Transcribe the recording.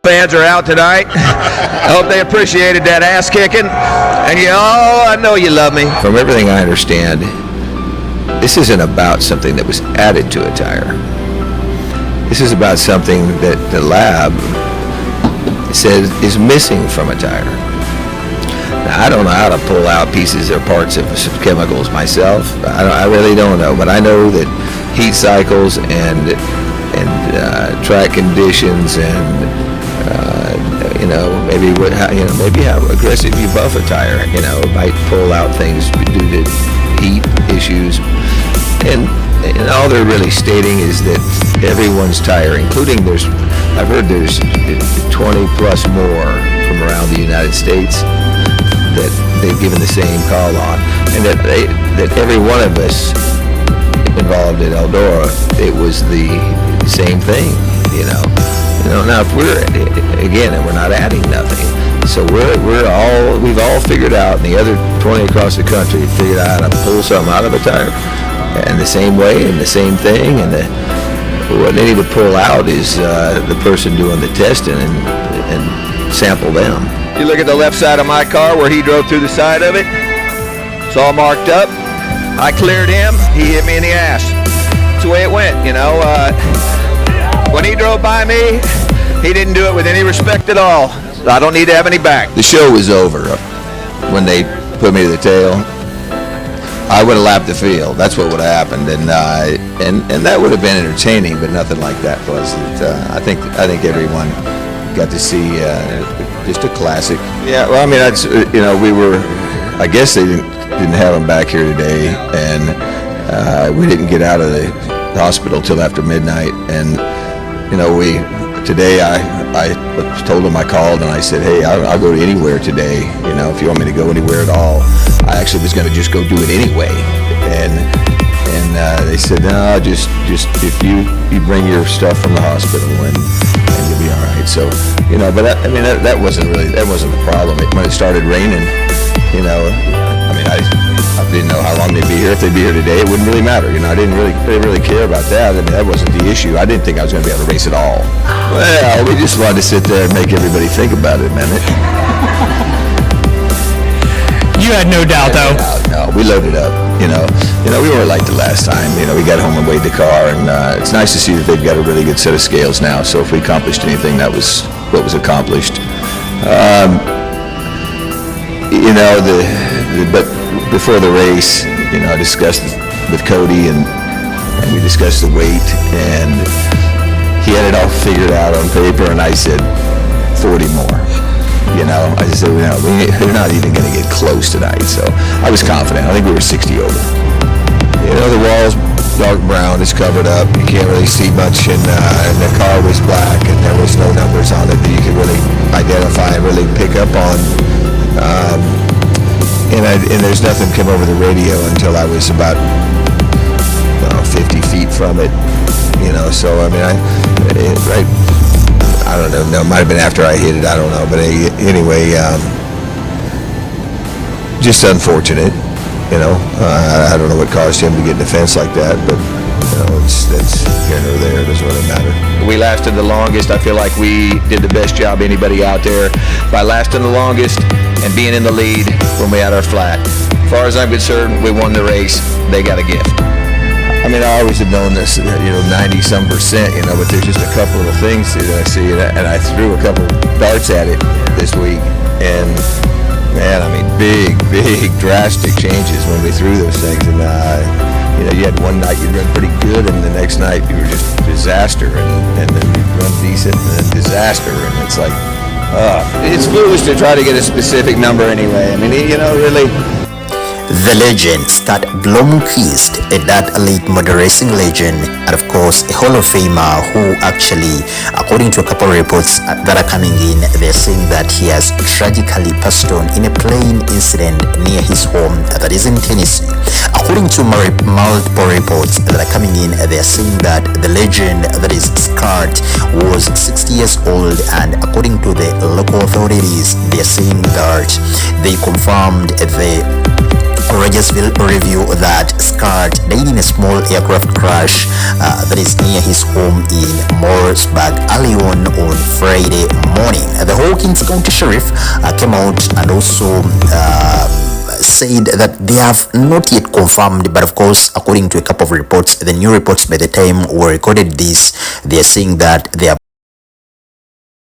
fans are out tonight. I hope they appreciated that ass kicking. And I know you love me. From everything I understand, this isn't about something that was added to a tire. This is about something that the lab says is missing from a tire. Now, I don't know how to pull out pieces or parts of chemicals myself. I really don't know, but I know that heat cycles and track conditions and maybe how aggressive you buff a tire, might pull out things due to heat issues. And all they're really stating is that everyone's tire, including I've heard there's 20 plus more from around the United States that they've given the same call on, and that every one of us involved in Eldora, it was the same thing, Now, if we're not adding nothing, so we've all figured out, and the other 20 across the country figured out how to pull something out of a tire, and the same way, and the same thing, and what they need to pull out is the person doing the testing and sample them. You look at the left side of my car where he drove through the side of it. It's all marked up. I cleared him. He hit me in the ass. That's the way it went, When he drove by me, he didn't do it with any respect at all. I don't need to have any back. The show was over when they put me to the tail. I would have lapped the field. That's what would have happened, and that would have been entertaining, but nothing like that was. I think everyone got to see just a classic. Yeah, well, I mean, I guess they didn't have him back here today, and we didn't get out of the hospital till after midnight, and today I told him, I called and I said, hey, I'll go to anywhere today, if you want me to go anywhere at all. I actually was going to just go do it anyway, and they said, no, just if you bring your stuff from the hospital and you'll be all right. So but that wasn't the problem. When it started raining, I didn't know how long they'd be here. If they'd be here today, it wouldn't really matter. I didn't really care about that. That wasn't the issue. I didn't think I was going to be able to race at all. Well, we just wanted to sit there and make everybody think about it a minute. You had no doubt, though. No, we loaded up. We weren't like the last time. We got home and weighed the car, and it's nice to see that they've got a really good set of scales now. So if we accomplished anything, that was what was accomplished. But before the race, I discussed with Cody, and we discussed the weight, and he had it all figured out on paper, and I said 40 more. I said, we're not even going to get close tonight. So I was confident. I think we were 60 over. The wall's dark brown. It's covered up. You can't really see much, and the car was black, and there was no numbers on it that you could really identify and really pick up on. And there's nothing come over the radio until I was about 50 feet from it. So I don't know. No, it might have been after I hit it. I don't know. But anyway, just unfortunate. I don't know what caused him to get in the fence like that, but that's here nor there. It doesn't really matter. We lasted the longest. I feel like we did the best job anybody out there by lasting the longest and being in the lead when we had our flat. As far as I'm concerned, we won the race. They got a gift. I always have known this, 90-some percent, but there's just a couple of things that I see, and I threw a couple darts at it this week, and man, big, drastic changes when we threw those things, and you had one night you'd run pretty good, and the next night you were just disaster, and then you'd run decent, and then disaster, and it's like, it's foolish to try to get a specific number anyway. Really. The legend, Scott Bloomquist, a dirt elite motor racing legend, and of course a Hall of Famer who actually, according to a couple of reports that are coming in, they're saying that he has tragically passed on in a plane incident near his home that is in Tennessee. According to multiple reports that are coming in, they're saying that the legend, that is Scott, was 60 years old, and according to the local authorities, they're saying that they confirmed the Rogersville review that Scott died in a small aircraft crash that is near his home in Mooresburg early on Friday morning. The Hawkins County Sheriff came out and also said that they have not yet confirmed, but of course, according to a couple of reports, the new reports by the time we recorded this, they are saying that they are